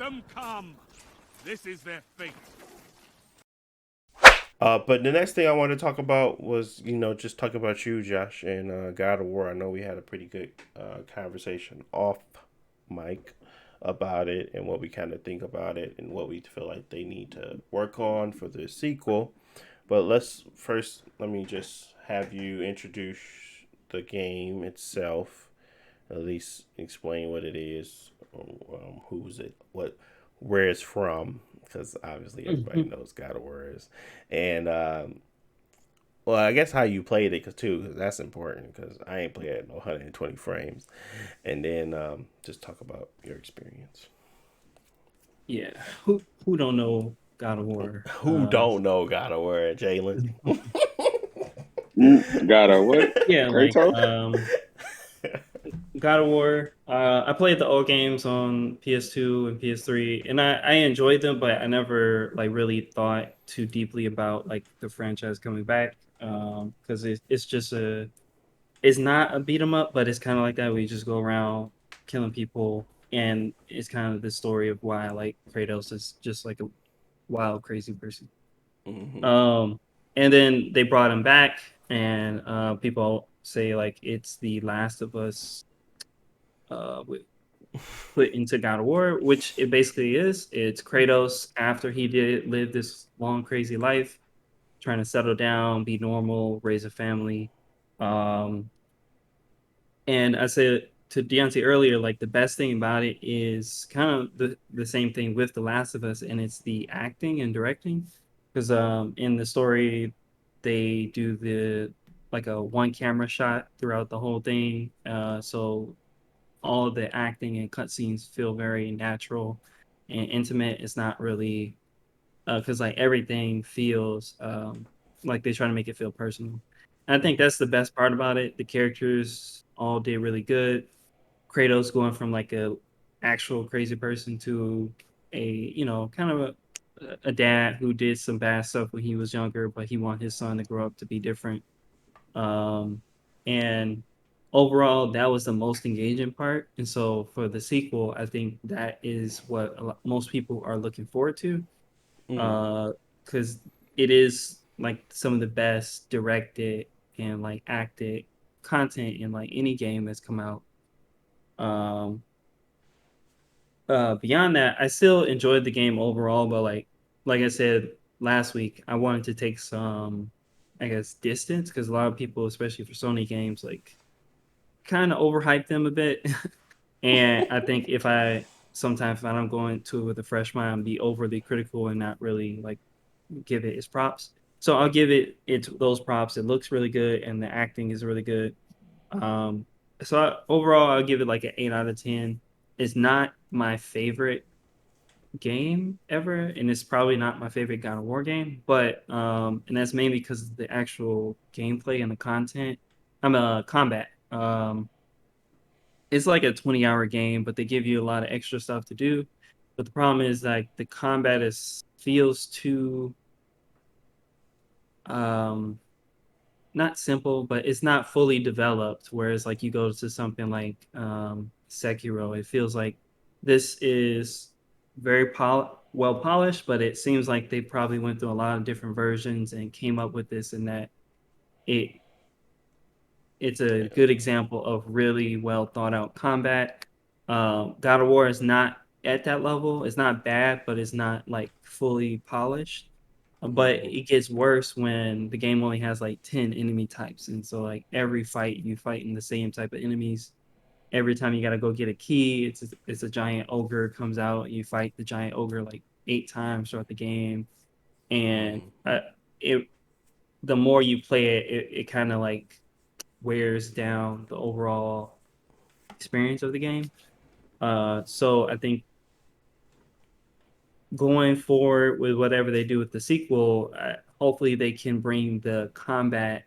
them come. This is their fate. But the next thing I wanted to talk about was, just talk about you, Josh, and God of War. I know we had a pretty good conversation off mic about it and what we kind of think about it and what we feel like they need to work on for the sequel. But let me just have you introduce the game itself, at least explain what it is, who's it, where it's from, because obviously everybody Mhm. knows God of War is, and well, I guess how you played it, cause that's important. Cause I ain't played at no 120 frames, and then just talk about your experience. Yeah. Who don't know God of War? Who don't know God of War, Jalen? Gotta what? Yeah, like Kratos? God of War. I played the old games on PS2 and PS3, and I enjoyed them, but I never like really thought too deeply about like the franchise coming back. Because it's just it's not a beat 'em up, but it's kind of like that. We just go around killing people, and it's kind of the story of why like Kratos is just like a wild, crazy person. Hmm. Um, and then they brought him back, and people say like it's the Last of Us with put into God of War, which it basically is. It's Kratos after he did live this long, crazy life, trying to settle down, be normal, raise a family. Um, and I said to Deontay earlier, like the best thing about it is kind of the same thing with The Last of Us, and it's the acting and directing. Because in the story, they do the like a one camera shot throughout the whole thing. So all of the acting and cutscenes feel very natural and intimate. It's not really because like everything feels like they try to make it feel personal. And I think that's the best part about it. The characters all did really good. Kratos going from like a actual crazy person to a kind of a dad who did some bad stuff when he was younger, but he want his son to grow up to be different. And overall, that was the most engaging part. And so for the sequel, I think that is what most people are looking forward to, Mm. because it is like some of the best directed and like acted content in like any game that's come out. Um, Beyond that, I still enjoyed the game overall, but like I said last week, I wanted to take some, I guess, distance because a lot of people, especially for Sony games, like kind of overhype them a bit. And I think if I sometimes if I'm going to it with a fresh mind, be overly critical and not really like give it its props. So I'll give it its those props. It looks really good and the acting is really good. Um, overall, I'll give it like an 8 out of 10. It's not my favorite game ever, and it's probably not my favorite God of War game, but and that's mainly because of the actual gameplay and the content. I'm a combat. It's like a 20-hour game, but they give you a lot of extra stuff to do. But the problem is like the combat is feels too um not simple, but it's not fully developed. Whereas like you go to something like Sekiro, it feels like this is very well polished, but it seems like they probably went through a lot of different versions and came up with this and that. It it's a Yeah. good example of really well thought out combat. God of War is not at that level. It's not bad, but it's not like fully polished. But Hmm. it gets worse when the game only has like 10 enemy types. And so like every fight you fight in the same type of enemies. Every time you gotta go get a key, it's a giant ogre comes out. You fight the giant ogre like 8 times throughout the game. And Hmm. it the more you play it, it kind of like wears down the overall experience of the game. So I think going forward with whatever they do with the sequel, hopefully they can bring the combat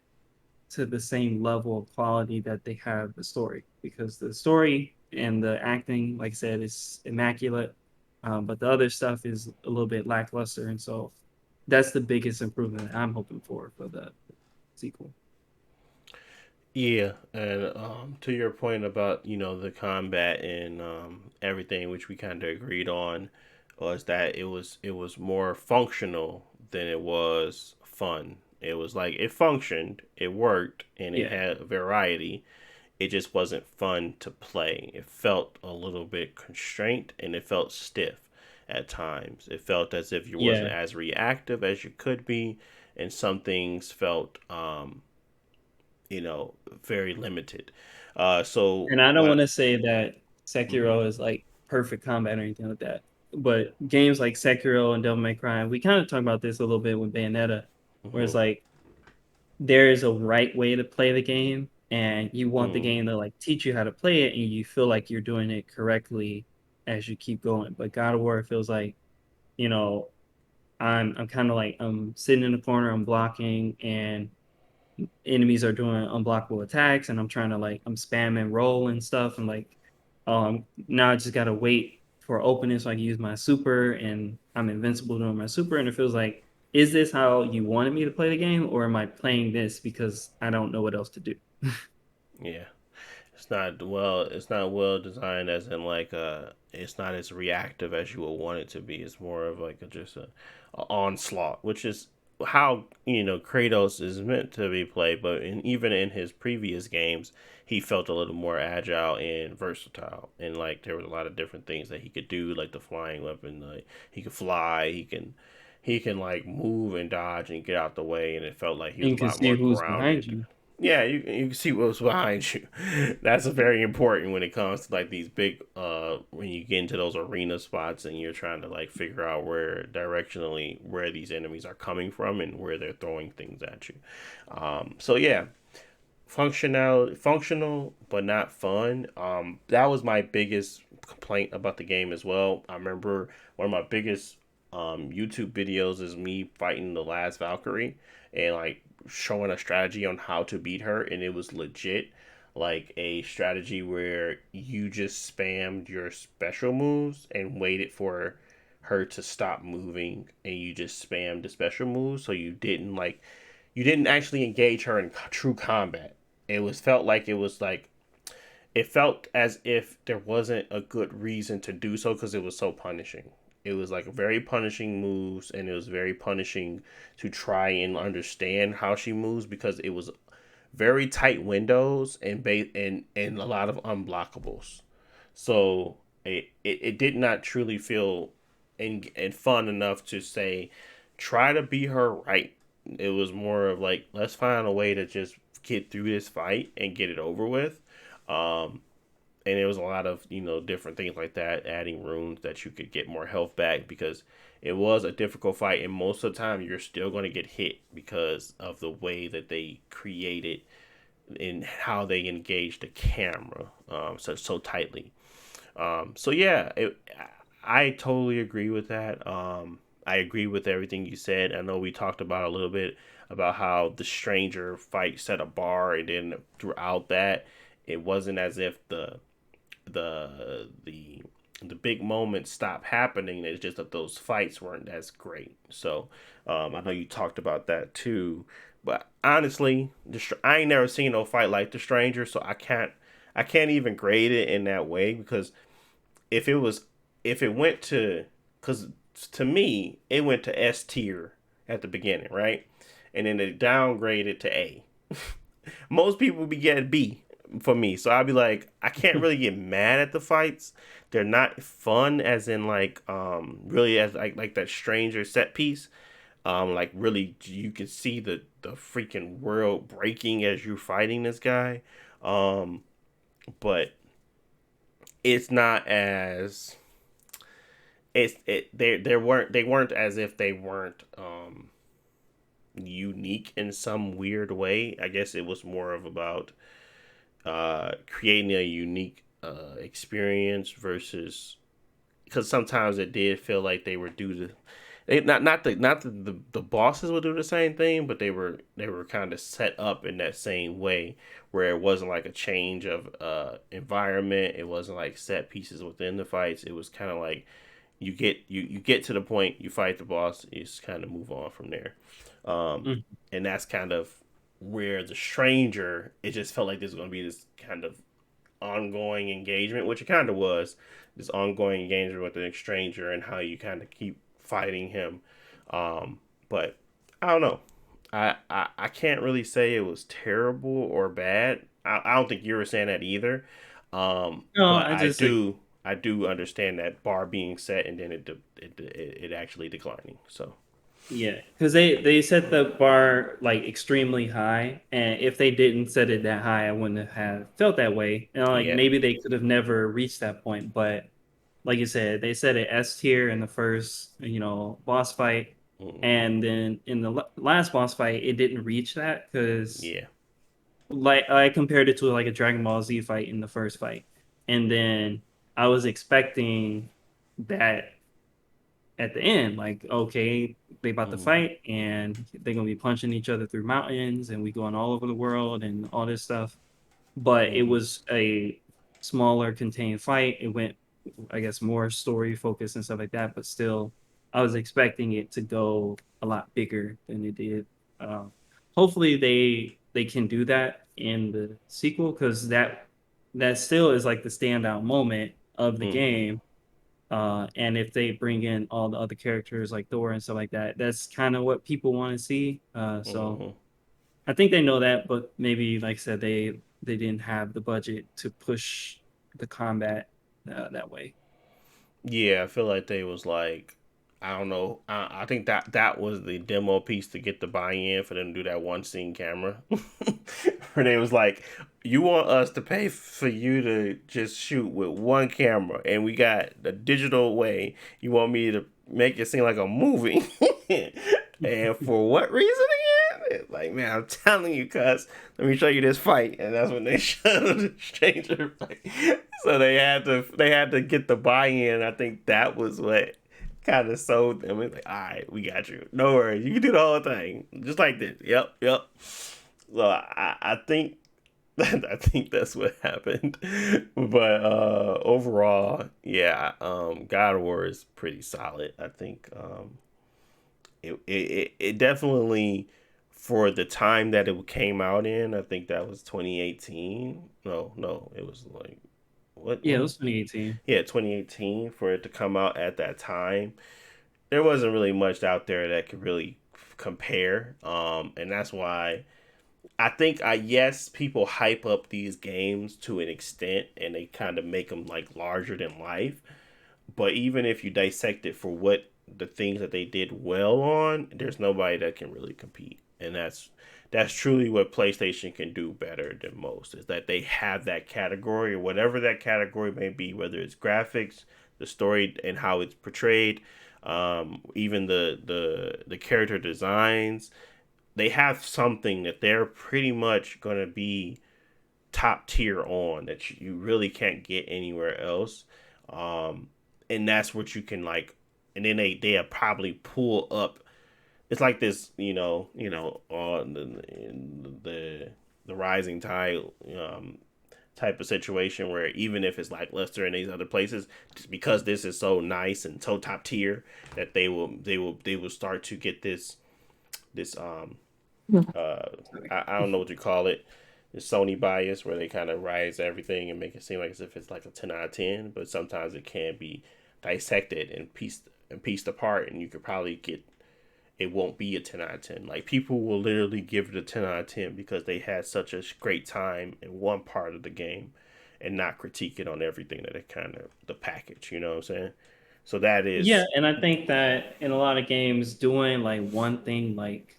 to the same level of quality that they have the story, because the story and the acting, like I said, is immaculate. But the other stuff is a little bit lackluster, and so that's the biggest improvement I'm hoping for the sequel. Yeah, and to your point about the combat and everything, which we kind of agreed on, was that it was more functional than it was fun. It was like it functioned, it worked, and it Yeah, had variety. It just wasn't fun to play. It felt a little bit constrained and it felt stiff at times. It felt as if you wasn't yeah. as reactive as you could be, and some things felt you know, very limited. So And I don't want what? to say that Mm-hmm, Sekiro is like perfect combat or anything like that, but games like Sekiro and Devil May Cry, we kind of talked about this a little bit with Bayonetta, where it's mm-hmm, like there is a right way to play the game, and you want the mm-hmm. game to like teach you how to play it, and you feel like you're doing it correctly as you keep going. But God of War feels like, you know, I'm kind of like I'm sitting in the corner, I'm blocking, and enemies are doing unblockable attacks, and I'm trying to like I'm spamming roll and stuff, and like now I just gotta wait for opening so I can use my super, and I'm invincible doing my super, and it feels like, is this how you wanted me to play the game, or am I playing this because I don't know what else to do? Yeah. It's not well designed, as in like it's not as reactive as you would want it to be. It's more of like a onslaught, which is how Kratos is meant to be played. But even in his previous games, he felt a little more agile and versatile, and like there was a lot of different things that he could do, like the flying weapon. Like he could fly, he can like move and dodge and get out the way, and it felt like he And was a you can lot see more who's behind grounded. you. Yeah, you can see what's behind you. That's very important when it comes to like these big when you get into those arena spots and you're trying to like figure out where directionally where these enemies are coming from and where they're throwing things at you. So yeah, functional but not fun. That was my biggest complaint about the game as well. I remember one of my biggest YouTube videos is me fighting the last Valkyrie and like showing a strategy on how to beat her, and it was legit like a strategy where you just spammed your special moves and waited for her to stop moving, and you just spammed the special moves, so you didn't actually engage her in true combat. It felt as if there wasn't a good reason to do so because it was so punishing. It was like very punishing moves, and it was very punishing to try and understand how she moves because it was very tight windows and a lot of unblockables. So it did not truly feel and fun enough to say try to beat her right. It was more of like let's find a way to just get through this fight and get it over with. Um, and it was a lot of different things like that, adding runes that you could get more health back because it was a difficult fight, and most of the time you're still going to get hit because of the way that they created and how they engage the camera so tightly. So yeah, I totally agree with that. I agree with everything you said. I know we talked about a little bit about how the stranger fight set a bar, and then throughout that, it wasn't as if the the the big moments stopped happening. It's just that those fights weren't as great. So I know you talked about that too. But honestly, I ain't never seen no fight like the Stranger, so I can't even grade it in that way because if it was if it went to because to me it went to S tier at the beginning, right? And then it downgraded to A. Most people would be getting B for me. So I'd be like, I can't really get mad at the fights. They're not fun as in like really as like that stranger set piece. Like really you can see the freaking world breaking as you're fighting this guy. Um but it's not as they weren't as if they weren't unique in some weird way. I guess it was more of about creating a unique experience versus because sometimes it did feel like they were due to not the bosses would do the same thing, but they were kind of set up in that same way where it wasn't like a change of environment. It wasn't like set pieces within the fights. It was kind of like you get to the point, you fight the boss, you just kind of move on from there. Um, Mm. and that's kind of where the stranger, it just felt like this was going to be this kind of ongoing engagement, which it kind of was, this ongoing engagement with the stranger and how you kind of keep fighting him. But I don't know. I can't really say it was terrible or bad. I don't think you were saying that either. No, But I just like I do understand that bar being set and then it actually declining. So yeah, because they set the bar like extremely high, and if they didn't set it that high, I wouldn't have felt that way. And like yeah. maybe they could have never reached that point, but like you said, they set it S tier in the first, boss fight, Hmm. and then in the last boss fight, it didn't reach that because Yeah. like I compared it to like a Dragon Ball Z fight in the first fight, and then I was expecting that at the end, like okay, they about to Hmm. fight and they're gonna be punching each other through mountains and we going all over the world and all this stuff. But it Hmm. was a smaller contained fight. It went, I guess, more story focused and stuff like that. But still, I was expecting it to go a lot bigger than it did. Um, Hopefully, they can do that in the sequel because that still is like the standout moment of the Hmm. game. And if they bring in all the other characters like Thor and stuff like that, that's kind of what people want to see. So Hmm. I think they know that, but maybe, like I said, they didn't have the budget to push the combat that way. Yeah, I feel like they was like, I don't know. I think that was the demo piece to get the buy-in for them to do that one scene camera. Where they was like, you want us to pay for you to just shoot with one camera, and we got the digital way. You want me to make it seem like a movie, and for what reason again? It's like, man, I'm telling you, cuz let me show you this fight, and that's when they showed the stranger fight. So they had to get the buy-in. I think that was what kind of sold them. It's like, all right, we got you. No worries, you can do the whole thing just like this. Yep, yep. So I think I think that's what happened. But overall, yeah, God of War is pretty solid. I think it definitely, for the time that it came out in, I think that was 2018. No, it was like what Yeah, it when was 2018. yeah, 2018, for it to come out at that time. There wasn't really much out there that could really compare. And that's why I think I yes, people hype up these games to an extent and they kind of make them like larger than life. But even if you dissect it for what the things that they did well on, there's nobody that can really compete. And that's truly what PlayStation can do better than most, is that they have that category, or whatever that category may be, whether it's graphics, the story and how it's portrayed, even the character designs. They have something that they're pretty much going to be top tier on, that you really can't get anywhere else. Um, and that's what you can like. And then they probably pull up. It's like this, on the rising tide type of situation, where even if it's like Leicester and these other places, just because this is so nice and so top tier, that they will start to get this uh I don't know what you call it, the Sony bias, where they kind of rise everything and make it seem like as if it's like a 10 out of 10, but sometimes it can be dissected and pieced apart, and you could probably get, it won't be a 10 out of 10. Like, people will literally give it a 10 out of 10 because they had such a great time in one part of the game and not critique it on everything that it kind of the package, you know what I'm saying? So that Yeah, is. and I think that in a lot of games, doing like one thing like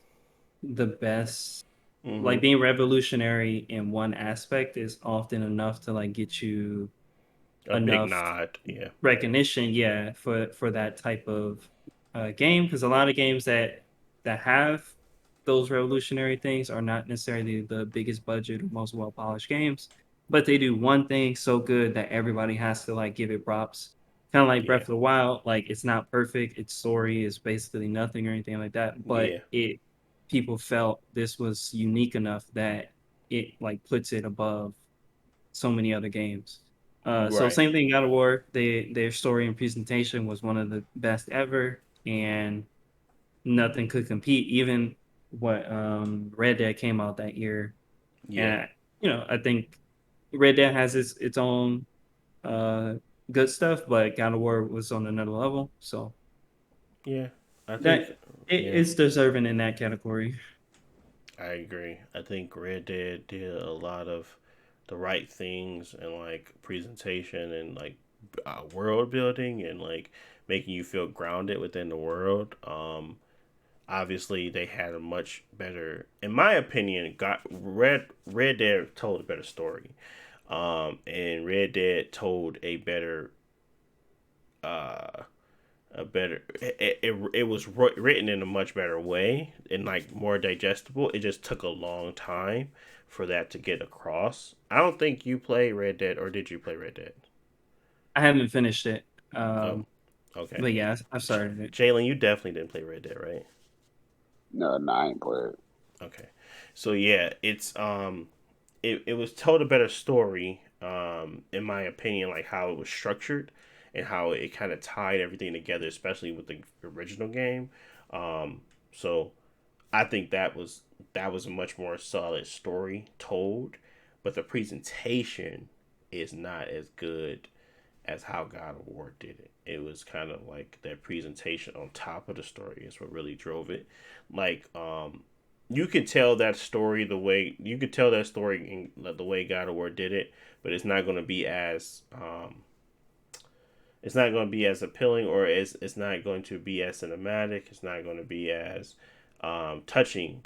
the best, like Hmm. being revolutionary in one aspect is often enough to like get you A big enough nod, yeah. recognition, yeah, for that type of game. Because a lot of games that have those revolutionary things are not necessarily the biggest budget or most well polished games, but they do one thing so good that everybody has to like give it props. Kind of like Breath Yeah. of the Wild, like it's not perfect, its story is basically nothing or anything like that, but Yeah. it people felt this was unique enough that it like puts it above so many other games. So Right. same thing, God of War. Their story and presentation was one of the best ever, and nothing could compete. Even what Red Dead came out that year, Yeah, and I think Red Dead has its own uh good stuff, but God of War was on another level, so yeah. I think, that yeah, it's deserving in that category. I agree. I think Red Dead did a lot of the right things and like presentation and like world building and like making you feel grounded within the world. Obviously they had a much better, in my opinion, got Red Dead told a better story. And Red Dead told uh it was written in a much better way and like more digestible. It just took a long time for that to get across. I don't think you play Red Dead, or did you play Red Dead? I haven't finished it, Oh, okay. but yeah, I started it. Jalen, you definitely didn't play Red Dead, right? No, no, I ain't played it. Okay. So yeah, it was told a better story, in my opinion, like how it was structured and how it kind of tied everything together, especially with the original game. So I think that was a much more solid story told, but the presentation is not as good as how God of War did it. It was kind of like that presentation on top of the story is what really drove it. Like, you could tell that story the way you could tell that story in the way God of War did it, but it's not going to be as appealing, or it's not going to be as cinematic. It's not going to be as touching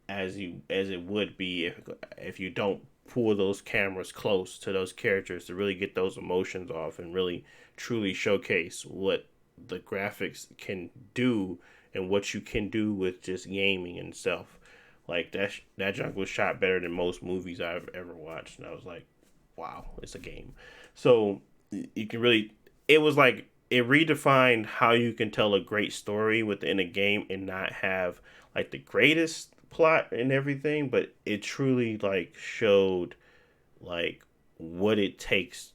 as it would be if you don't pull those cameras close to those characters to really get those emotions off and really truly showcase what the graphics can do and what you can do with just gaming itself. Like that junk was shot better than most movies I've ever watched, and I was like, wow, it's a game. So you can really, it was like it redefined how you can tell a great story within a game and not have like the greatest plot and everything, but it truly like showed like what it takes.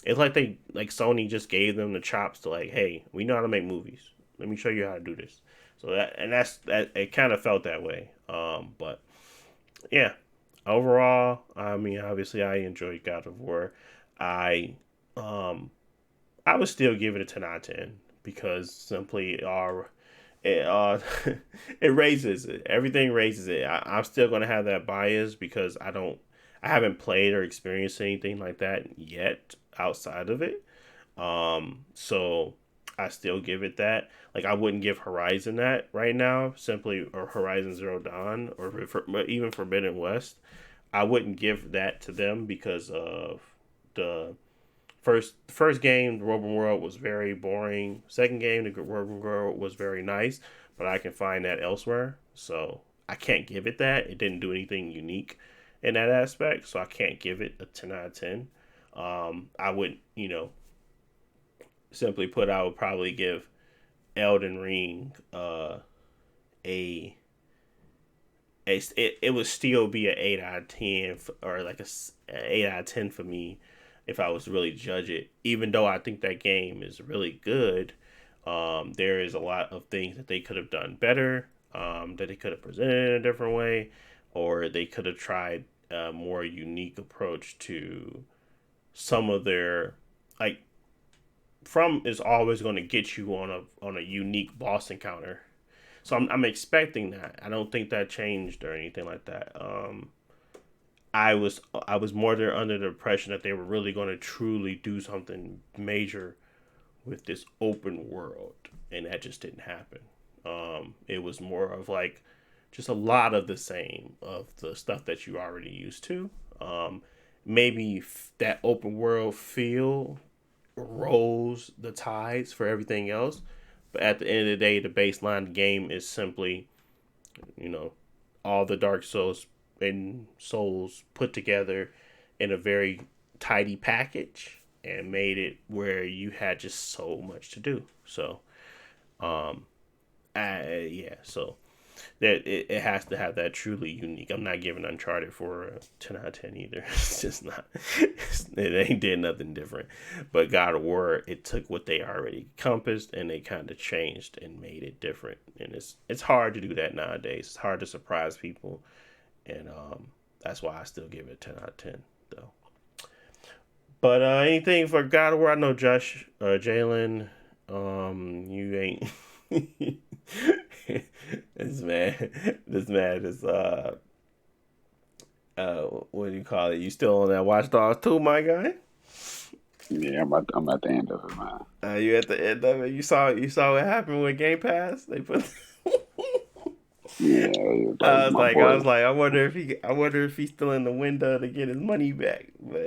It's like Sony just gave them the chops to like, hey, we know how to make movies. Let me show you how to do this. So that it kind of felt that way. But yeah, overall, I mean, obviously, I enjoyed God of War. I um I would still give it a 10 out of 10 because simply it it raises it. Everything raises it. I'm still gonna have that bias because I haven't played or experienced anything like that yet outside of it. So I still give it that. Like I wouldn't give Horizon that right now, simply, or Horizon Zero Dawn, or even Forbidden West. I wouldn't give that to them because of the first game, the open world was very boring. Second game, the open world was very nice, but I can find that elsewhere. So I can't give it that. It didn't do anything unique in that aspect, so I can't give it a 10 out of 10. I would, simply put, I would probably give Elden Ring a it would still be an 8 out of 10, or like a 8 out of 10 for me if I was to really judge it. Even though I think that game is really good, there is a lot of things that they could have done better. That they could have presented in a different way, or they could have tried a more unique approach to some of their, like, From is always going to get you on a unique boss encounter, so I'm expecting that. I don't think that changed or anything like that. I was more there under the impression that they were really going to truly do something major with this open world, and that just didn't happen. It was more of like just a lot of the same of the stuff that you already used to. Maybe that open world feel rose the tides for everything else, but at the end of the day, the baseline game is simply, you know, all the Dark Souls put together in a very tidy package and made it where you had just so much to do. So, yeah. So that it has to have that truly unique. I'm not giving Uncharted for a 10 out of 10 either. It's just not. It ain't did nothing different. But God of War, it took what they already encompassed and they kind of changed and made it different. And it's hard to do that nowadays. It's hard to surprise people, and that's why I still give it a 10 out of 10 though. But anything for God of War? I know Josh, Jalen, you ain't. this man is what do you call it? You still on that Watch Dogs 2, my guy? Yeah, I'm at the end of it, man. You at the end of it? You saw what happened with Game Pass? They put. Yeah, I was my boy. like, I wonder if he's still in the window to get his money back, but.